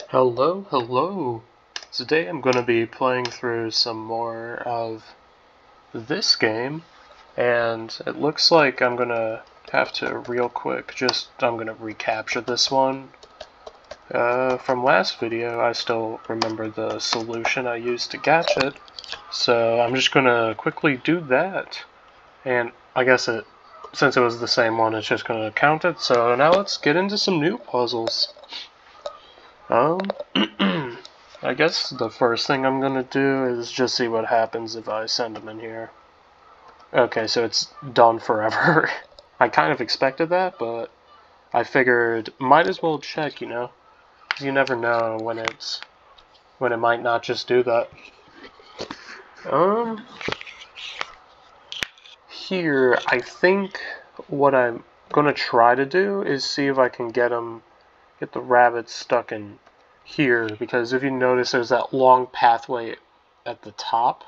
Hello. Today I'm going to be playing through some more of this game, and it looks like I'm going to have to real quick, I'm going to recapture this one. From last video, I still remember the solution I used to catch it, so I'm just going to quickly do that. And I guess since it was the same one, it's just going to count it, so now let's get into some new puzzles. I guess the first thing I'm gonna do is just see what happens if I send them in here. Okay, so it's done forever. I kind of expected that, but I figured might as well check, you know? 'Cause you never know when it might not just do that. Here, I think what I'm gonna try to do is see if I can get the rabbit stuck in here, because if you notice there's that long pathway at the top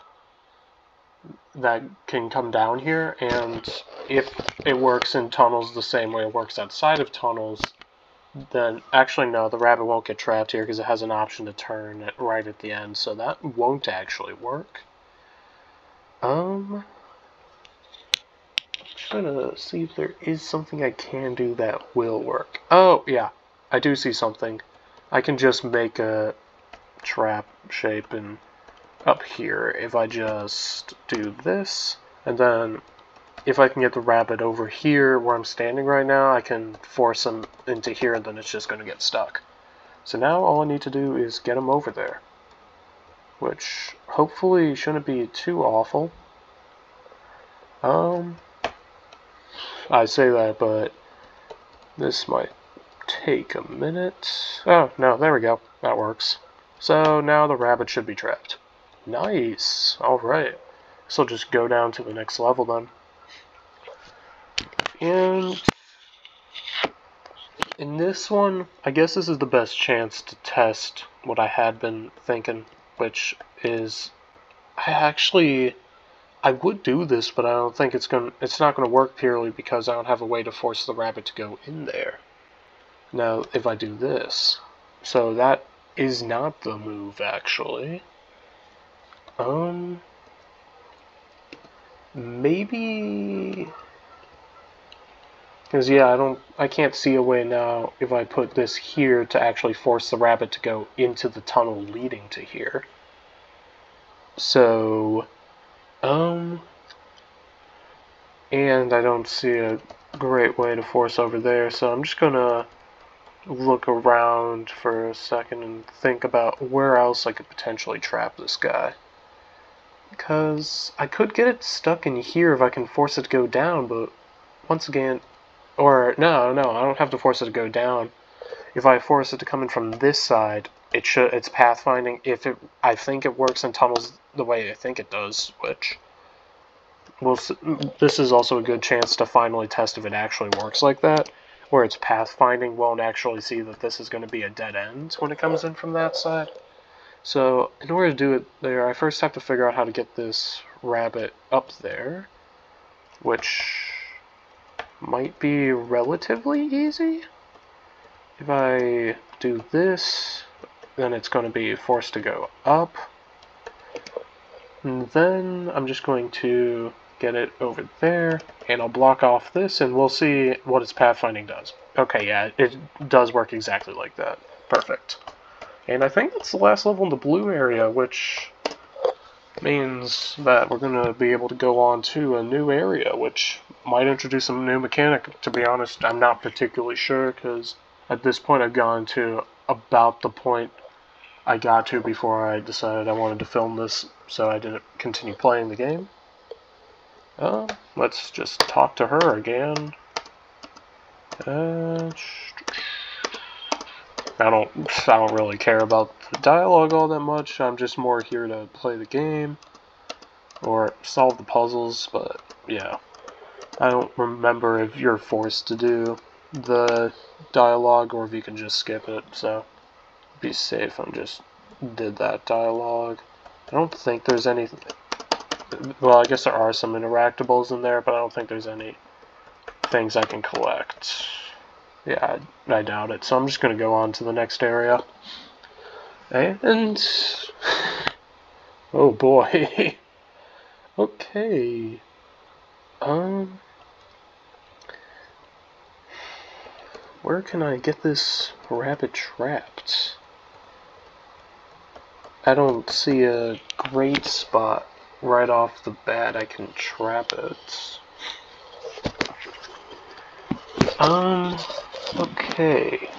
that can come down here, and if it works in tunnels the same way it works outside of tunnels, then actually no, the rabbit won't get trapped here because it has an option to turn it right at the end, so that won't actually work. I'm trying to see if there is something I can do that will work. Oh yeah, I do see something. I can just make a trap shape and up here if I just do this, and then if I can get the rabbit over here where I'm standing right now, I can force him into here and then it's just going to get stuck. So now all I need to do is get him over there, which hopefully shouldn't be too awful. I say that, but this might take a minute. Oh, no, there we go. That works. So now the rabbit should be trapped. Nice. Alright. So just go down to the next level then. And in this one, I guess this is the best chance to test what I had been thinking, which is I would do this, but I don't think it's not gonna work purely because I don't have a way to force the rabbit to go in there. Now, if I do this, so that is not the move, actually. Maybe, because yeah, I can't see a way now if I put this here to actually force the rabbit to go into the tunnel leading to here. So, and I don't see a great way to force over there, so I'm just gonna look around for a second and think about where else I could potentially trap this guy. Because I could get it stuck in here if I can force it to go down, but once again, or no, I don't have to force it to go down. If I force it to come in from this side, it's pathfinding. I think it works in tunnels the way I think it does, which this is also a good chance to finally test if it actually works like that, where its pathfinding won't actually see that this is going to be a dead end when it comes in from that side. So in order to do it there, I first have to figure out how to get this rabbit up there, which might be relatively easy. If I do this, then it's going to be forced to go up. And then I'm just going to get it over there, and I'll block off this, and we'll see what its pathfinding does. Okay, yeah, it does work exactly like that. Perfect. And I think that's the last level in the blue area, which means that we're going to be able to go on to a new area, which might introduce some new mechanic. To be honest, I'm not particularly sure, because at this point I've gone to about the point I got to before I decided I wanted to film this, so I didn't continue playing the game. Let's just talk to her again. I don't really care about the dialogue all that much. I'm just more here to play the game or solve the puzzles, but yeah. I don't remember if you're forced to do the dialogue or if you can just skip it, so be safe and just did that dialogue. I don't think there's anything. Well, I guess there are some interactables in there, but I don't think there's any things I can collect. Yeah, I doubt it. So I'm just going to go on to the next area. And oh boy. Okay. Where can I get this rabbit trapped? I don't see a great spot right off the bat I can trap it. Okay.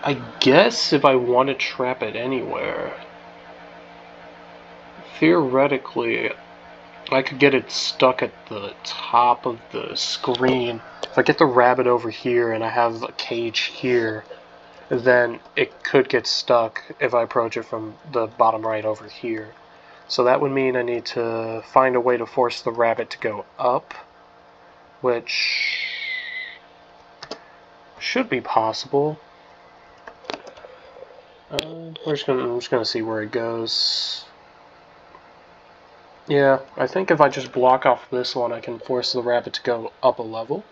I guess if I want to trap it anywhere, theoretically, I could get it stuck at the top of the screen. If I get the rabbit over here and I have a cage here, then it could get stuck if I approach it from the bottom right over here. So that would mean I need to find a way to force the rabbit to go up, which should be possible. I'm just gonna see where it goes. Yeah, I think if I just block off this one, I can force the rabbit to go up a level.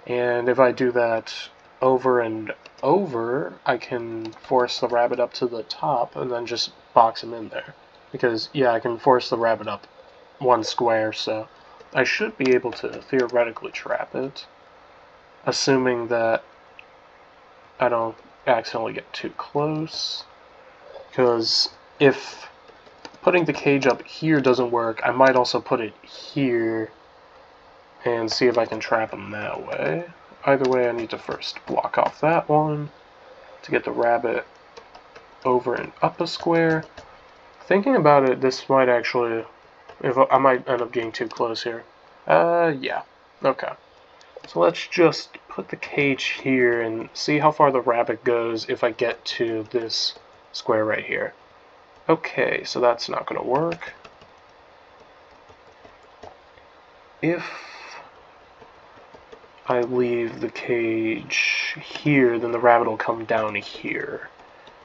And if I do that over and over, I can force the rabbit up to the top and then just box him in there. Because, yeah, I can force the rabbit up one square, so I should be able to theoretically trap it. Assuming that I don't accidentally get too close. Because if putting the cage up here doesn't work, I might also put it here and see if I can trap him that way. Either way, I need to first block off that one to get the rabbit over and up a square. Thinking about it, this might actually, I might end up getting too close here. Yeah, okay. So let's just put the cage here and see how far the rabbit goes if I get to this square right here. Okay, so that's not going to work. If I leave the cage here, then the rabbit will come down here.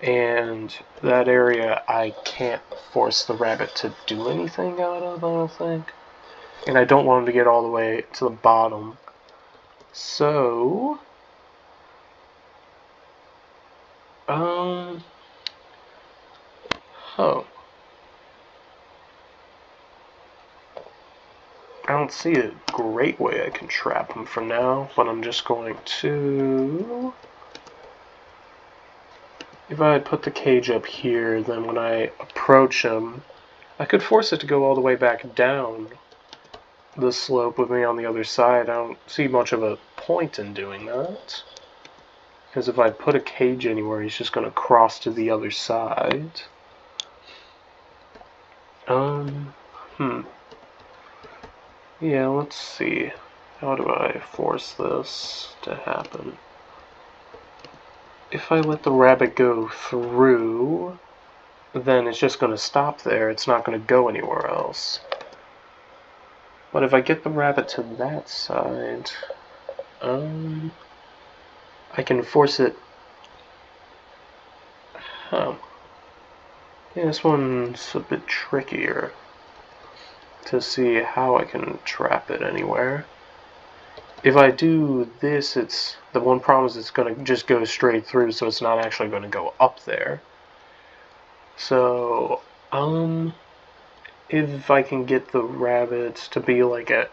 And that area I can't force the rabbit to do anything out of, I don't think. And I don't want him to get all the way to the bottom. So, I don't see a great way I can trap him for now, but I'm just going to... If I put the cage up here, then when I approach him, I could force it to go all the way back down the slope with me on the other side. I don't see much of a point in doing that. Because if I put a cage anywhere, he's just going to cross to the other side. Yeah, let's see. How do I force this to happen? If I let the rabbit go through, then it's just going to stop there. It's not going to go anywhere else. But if I get the rabbit to that side, I can force it. Yeah, this one's a bit trickier to see how I can trap it anywhere. If I do this, the one problem is it's going to just go straight through, so it's not actually going to go up there. So, if I can get the rabbit to be like at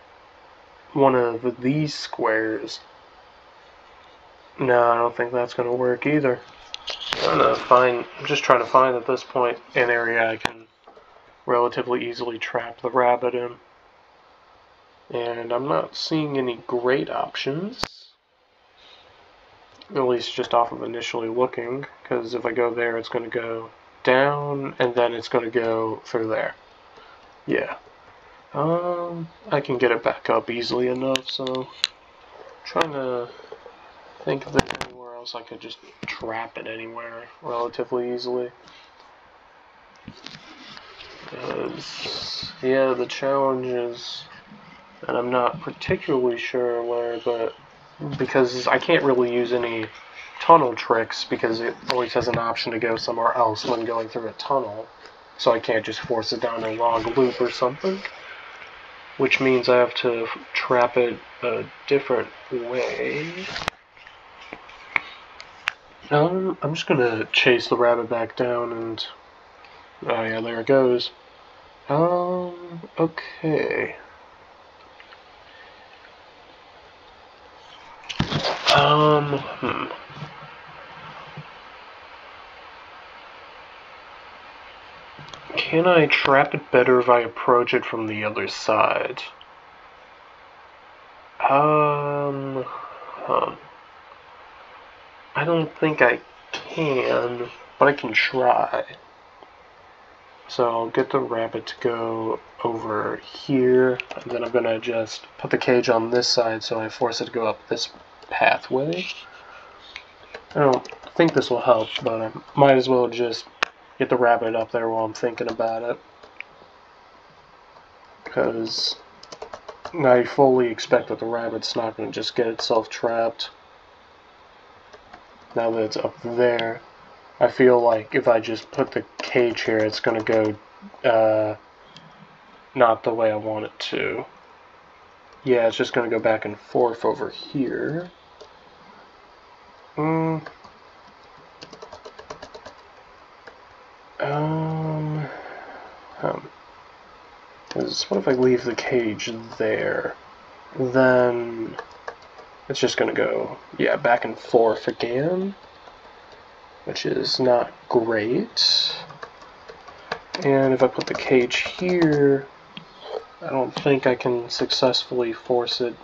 one of these squares, no, I don't think that's going to work either. I'm just trying to find at this point an area I can relatively easily trap the rabbit in. And I'm not seeing any great options, at least just off of initially looking, because if I go there, it's going to go down, and then it's going to go through there. Yeah. I can get it back up easily enough, so I'm trying to think if there's anywhere else I could just trap it anywhere relatively easily. Because, yeah, the challenge is, and I'm not particularly sure where, but because I can't really use any tunnel tricks because it always has an option to go somewhere else when going through a tunnel. So I can't just force it down a long loop or something. Which means I have to trap it a different way. I'm just gonna chase the rabbit back down and... oh yeah, there it goes. Okay. Can I trap it better if I approach it from the other side? I don't think I can, but I can try. So I'll get the rabbit to go over here, and then I'm going to just put the cage on this side so I force it to go up this pathway. I don't think this will help, but I might as well just get the rabbit up there while I'm thinking about it. Because I fully expect that the rabbit's not going to just get itself trapped. Now that it's up there, I feel like if I just put the cage here, it's going to go not the way I want it to. Yeah, it's just going to go back and forth over here. Because what if I leave the cage there? Then it's just going to go, yeah, back and forth again, which is not great. And if I put the cage here, I don't think I can successfully force it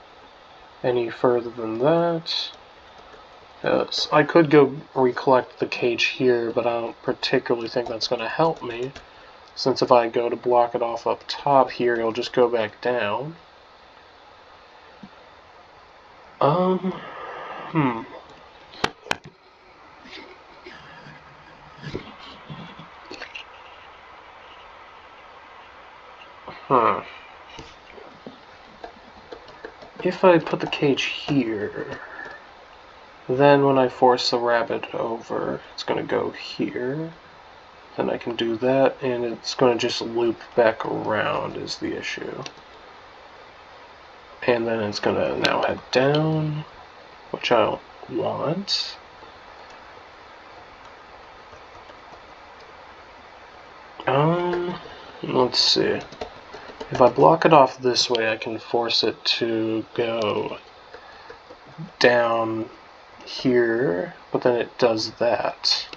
any further than that. I could go recollect the cage here, but I don't particularly think that's going to help me, since if I go to block it off up top here, it'll just go back down. If I put the cage here, then when I force the rabbit over, it's going to go here. Then I can do that, and it's going to just loop back around is the issue. And then it's going to now head down, which I don't want. Let's see. If I block it off this way, I can force it to go down here, but then it does that.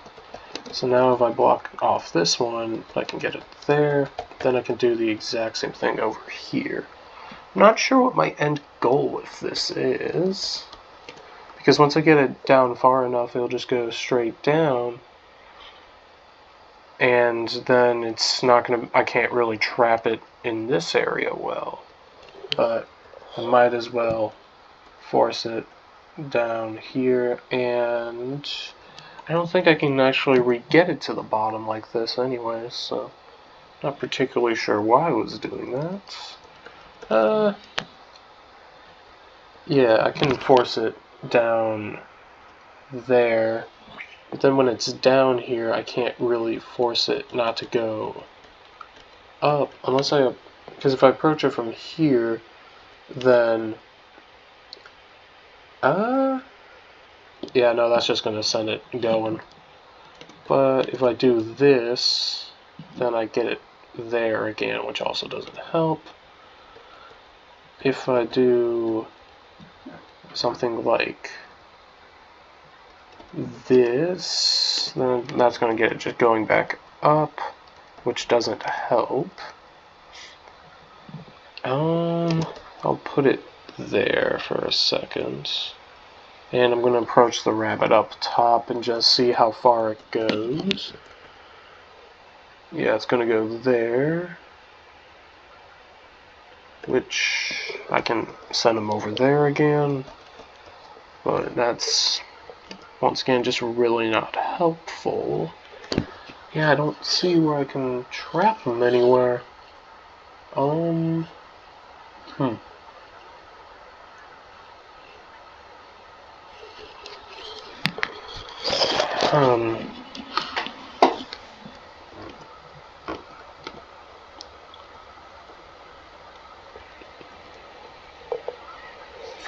So now if I block off this one, I can get it there, then I can do the exact same thing over here. I'm not sure what my end goal with this is, because once I get it down far enough, it'll just go straight down, and then it's not gonna, I can't really trap it in this area well, but I might as well force it down here, and I don't think I can actually re-get it to the bottom like this anyway, so not particularly sure why I was doing that. Yeah, I can force it down there, but then when it's down here, I can't really force it not to go up, unless I, because if I approach it from here, then, yeah, no, that's just going to send it going. But if I do this, then I get it there again, which also doesn't help. If I do something like this, then that's going to get it just going back up, which doesn't help. I'll put it there for a second. And I'm going to approach the rabbit up top and just see how far it goes. Yeah, it's going to go there, which I can send him over there again, but that's, once again, just really not helpful. Yeah, I don't see where I can trap him anywhere. For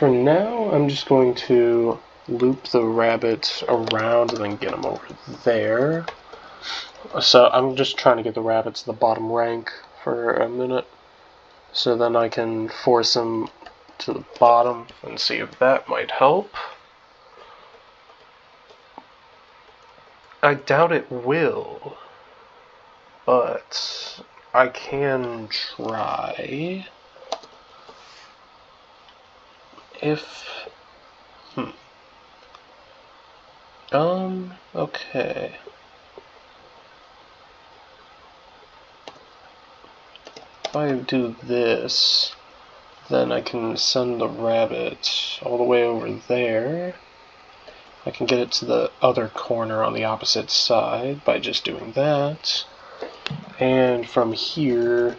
now, I'm just going to loop the rabbit around and then get him over there. So I'm just trying to get the rabbit to the bottom rank for a minute, so then I can force him to the bottom and see if that might help. I doubt it will, but I can try. Okay. If I do this, then I can send the rabbit all the way over there. I can get it to the other corner on the opposite side by just doing that. And from here,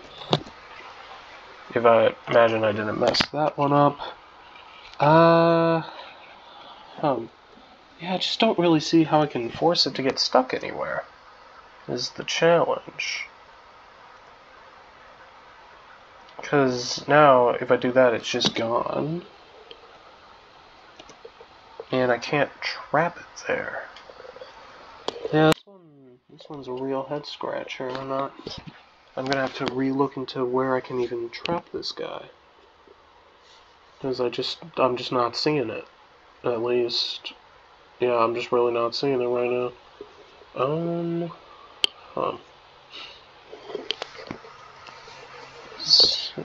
if I imagine I didn't mess that one up, yeah, I just don't really see how I can force it to get stuck anywhere, is the challenge. Because now, if I do that, it's just gone. And I can't trap it there. Yeah, this one's a real head scratcher. I'm gonna have to re-look into where I can even trap this guy. Because I'm just not seeing it. At least, yeah, I'm just really not seeing it right now.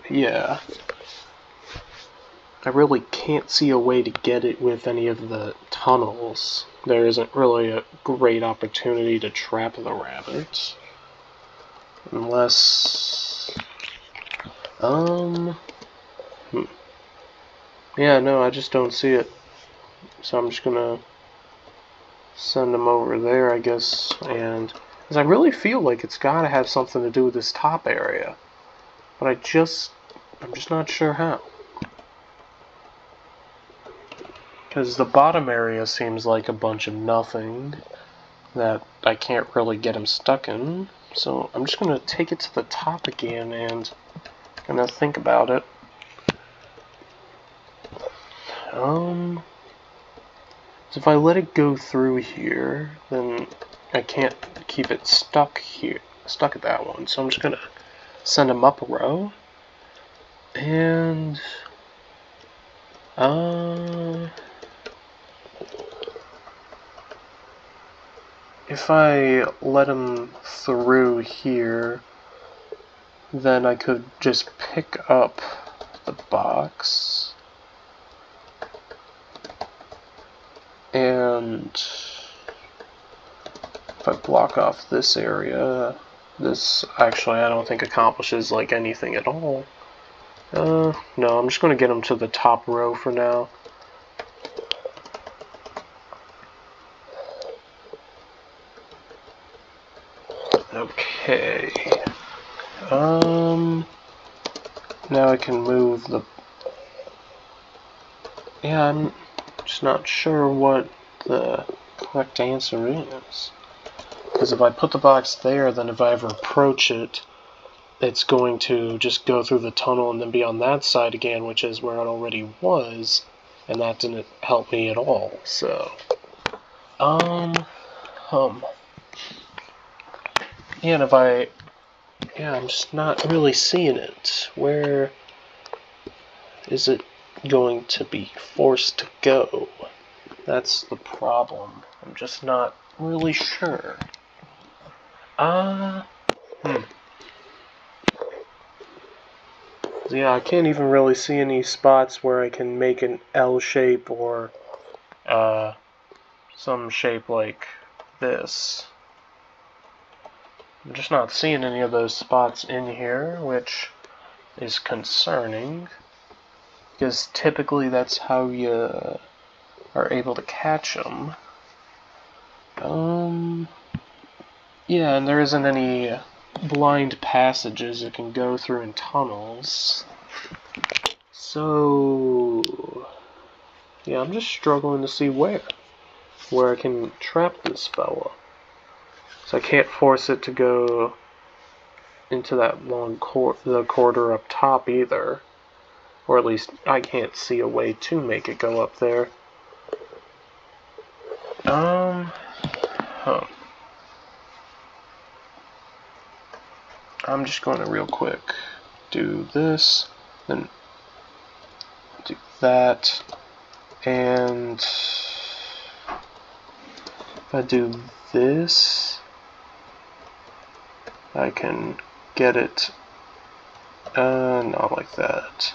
Yeah. I really can't see a way to get it with any of the tunnels. There isn't really a great opportunity to trap the rabbits. Unless... Yeah, no, I just don't see it. So I'm just gonna send them over there, I guess, and... Because I really feel like it's gotta have something to do with this top area. But I'm just not sure how. Because the bottom area seems like a bunch of nothing that I can't really get him stuck in. So I'm just going to take it to the top again and going to think about it. So if I let it go through here, then I can't keep it stuck here, stuck at that one. So I'm just going to send him up a row. And... if I let him through here, then I could just pick up the box and if I block off this area, this actually I don't think accomplishes like anything at all. No, I'm just going to get him to the top row for now. Okay. Now I can move the... Yeah, I'm just not sure what the correct answer is. Because if I put the box there, then if I ever approach it, it's going to just go through the tunnel and then be on that side again, which is where it already was, and that didn't help me at all, so... Yeah, and if I... Yeah, I'm just not really seeing it. Where is it going to be forced to go? That's the problem. I'm just not really sure. Yeah, I can't even really see any spots where I can make an L shape or some shape like this. I'm just not seeing any of those spots in here, which is concerning, because typically that's how you are able to catch them. Yeah, and there isn't any blind passages you can go through in tunnels. So, yeah, I'm just struggling to see where. where I can trap this fella. So I can't force it to go into that long the corridor up top either. Or at least I can't see a way to make it go up there. I'm just going to real quick do this, then do that, and if I do this, I can get it, not like that.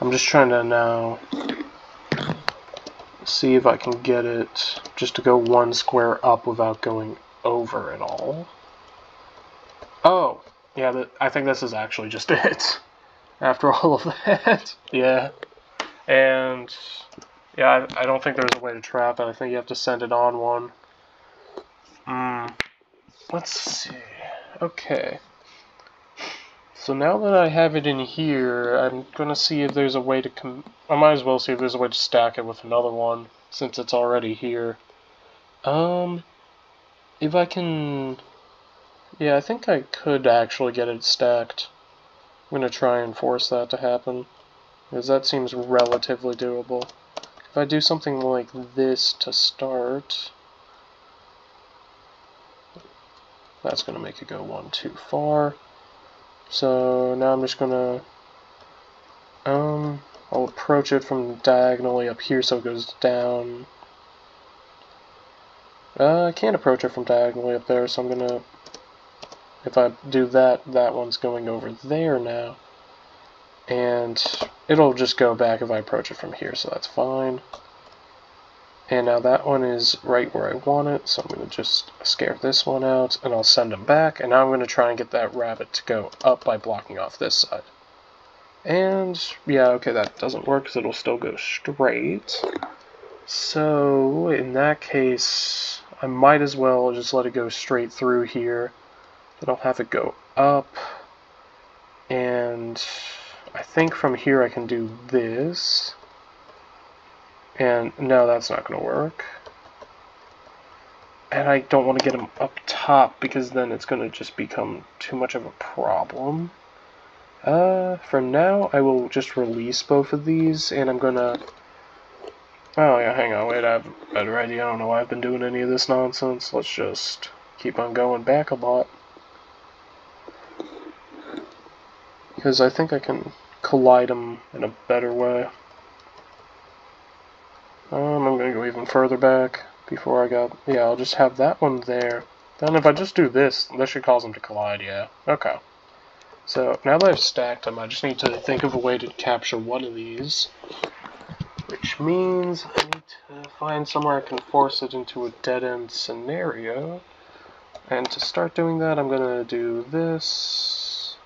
I'm just trying to now see if I can get it just to go one square up without going over it all. Oh, yeah, I think this is actually just it. After all of that. Yeah. And, yeah, I don't think there's a way to trap it. I think you have to send it on one. Let's see. Okay. So now that I have it in here, I'm going to see if there's a way to I might as well see if there's a way to stack it with another one, since it's already here. If I can... Yeah, I think I could actually get it stacked. I'm going to try and force that to happen, because that seems relatively doable. If I do something like this to start, that's going to make it go one too far. So now I'm just going to, I'll approach it from diagonally up here so it goes down. I can't approach it from diagonally up there, so I'm going to, if I do that, that one's going over there now. And it'll just go back if I approach it from here, so that's fine. And now that one is right where I want it, so I'm going to just scare this one out, and I'll send them back. And now I'm going to try and get that rabbit to go up by blocking off this side. And, yeah, okay, that doesn't work, because it'll still go straight. So, in that case, I might as well just let it go straight through here. Then I'll have it go up, and I think from here I can do this. And no, that's not going to work. And I don't want to get him up top, because then it's going to just become too much of a problem. For now, I will just release both of these, and I'm going to... Oh yeah, hang on, wait, I have a better idea. I don't know why I've been doing any of this nonsense. Let's just keep on going back a lot. Because I think I can collide them in a better way. I'm going to go even further back before I got... Yeah, I'll just have that one there. Then if I just do this, this should cause them to collide, yeah. Okay. So, now that I've stacked them, I just need to think of a way to capture one of these. Which means I need to find somewhere I can force it into a dead-end scenario. And to start doing that, I'm going to do this.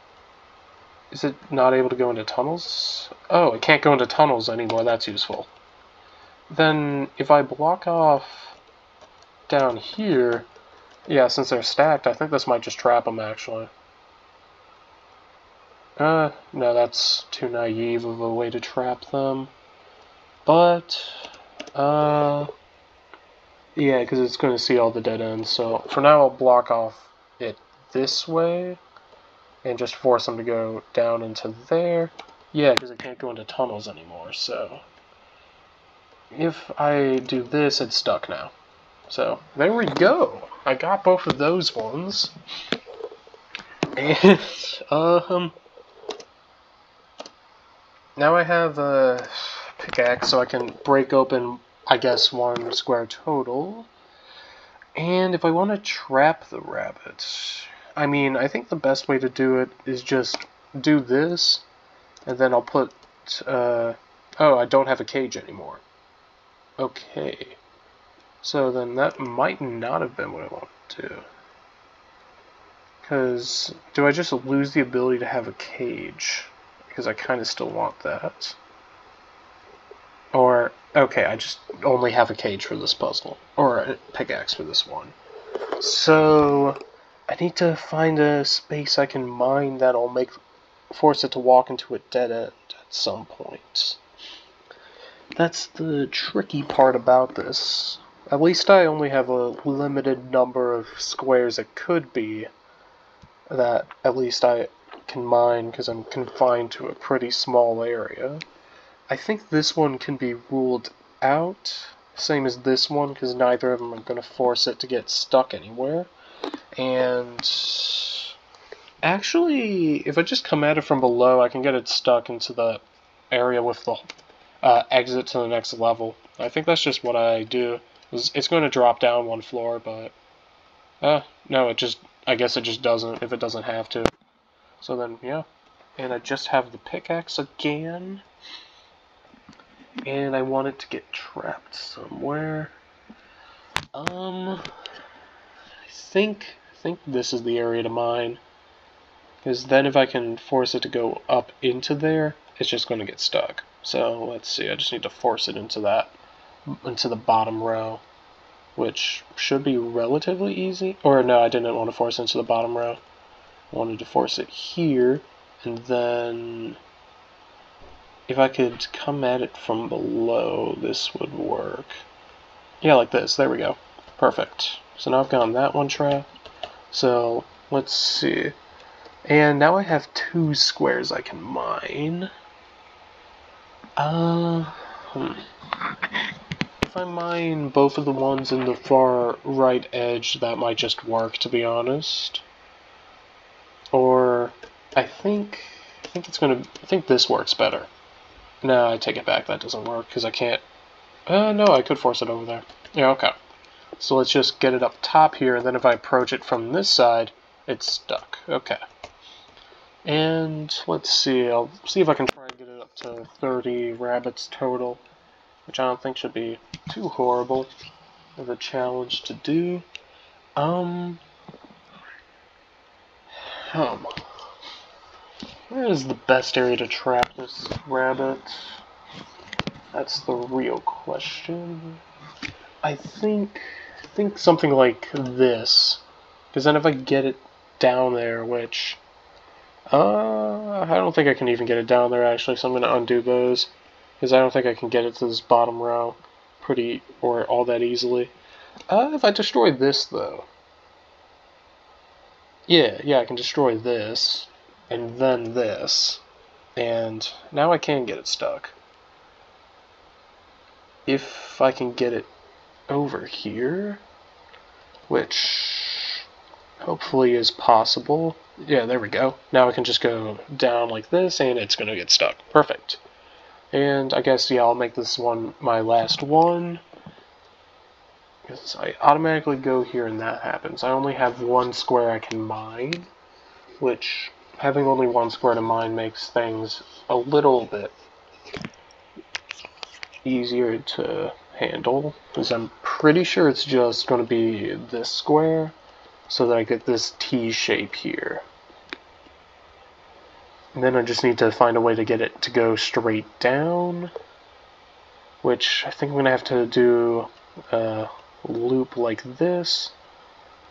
Is it not able to go into tunnels? Oh, it can't go into tunnels anymore. That's useful. Then, if I block off down here, yeah, since they're stacked, I think this might just trap them, actually. No, that's too naive of a way to trap them. But, yeah, because it's going to see all the dead ends. So, for now, I'll block off it this way, and just force them to go down into there. Yeah, because it can't go into tunnels anymore, so... If I do this, it's stuck now. So, there we go! I got both of those ones. And, now I have a pickaxe, so I can break open, I guess, one square total. And if I want to trap the rabbit, I mean, I think the best way to do it is just do this, and then I'll put, oh, I don't have a cage anymore. Okay. So then that might not have been what I wanted to do. Because, do I just lose the ability to have a cage? Because I kind of still want that. Or, okay, I just only have a cage for this puzzle. Or a pickaxe for this one. So, I need to find a space I can mine that'll force it to walk into a dead end at some point. That's the tricky part about this. At least I only have a limited number of squares it could be that at least I can mine because I'm confined to a pretty small area. I think this one can be ruled out, same as this one, because neither of them are going to force it to get stuck anywhere. And actually, if I just come at it from below, I can get it stuck into the area with the exit to the next level. I think that's just what I do. It's going to drop down one floor, but no, I guess it just doesn't if it doesn't have to. So then, yeah. And I just have the pickaxe again. And I want it to get trapped somewhere. I think this is the area to mine. Because then if I can force it to go up into there, it's just going to get stuck. So let's see, I just need to force it into the bottom row, which should be relatively easy. Or no, I didn't want to force it into the bottom row. I wanted to force it here, and then if I could come at it from below, this would work. Yeah, like this. There we go. Perfect. So now I've gotten that one trapped. So let's see. And now I have 2 squares I can mine. If I mine both of the ones in the far right edge, that might just work, to be honest. Or I think this works better. No, I take it back. That doesn't work because I can't. No, I could force it over there. Yeah, okay. So let's just get it up top here, and then if I approach it from this side, it's stuck. Okay. And let's see. I'll see if I can try and get it up to 30 rabbits total, which I don't think should be too horrible of a challenge to do. Where is the best area to trap this rabbit? That's the real question. I think something like this, because then if I get it down there, which I don't think I can even get it down there actually, so I'm going to undo those, because I don't think I can get it to this bottom row all that easily. If I destroy this though, yeah, I can destroy this, and then this, and now I can get it stuck. If I can get it over here, which hopefully is possible. Yeah, there we go. Now I can just go down like this, and it's going to get stuck. Perfect. And I guess, yeah, I'll make this one my last one. Because I automatically go here and that happens. I only have 1 square I can mine, which having only 1 square to mine makes things a little bit easier to handle, because I'm pretty sure it's just going to be this square, so that I get this T shape here. And then I just need to find a way to get it to go straight down, which I think I'm going to have to do a loop like this,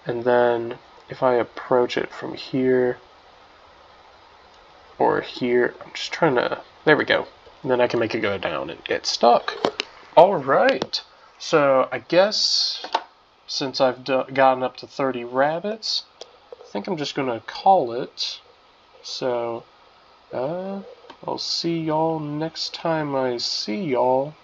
and then if I approach it from here, or here, I'm just trying to, there we go. And then I can make it go down and get stuck. Alright, so I guess since I've gotten up to 30 rabbits, I think I'm just going to call it. So, I'll see y'all next time I see y'all.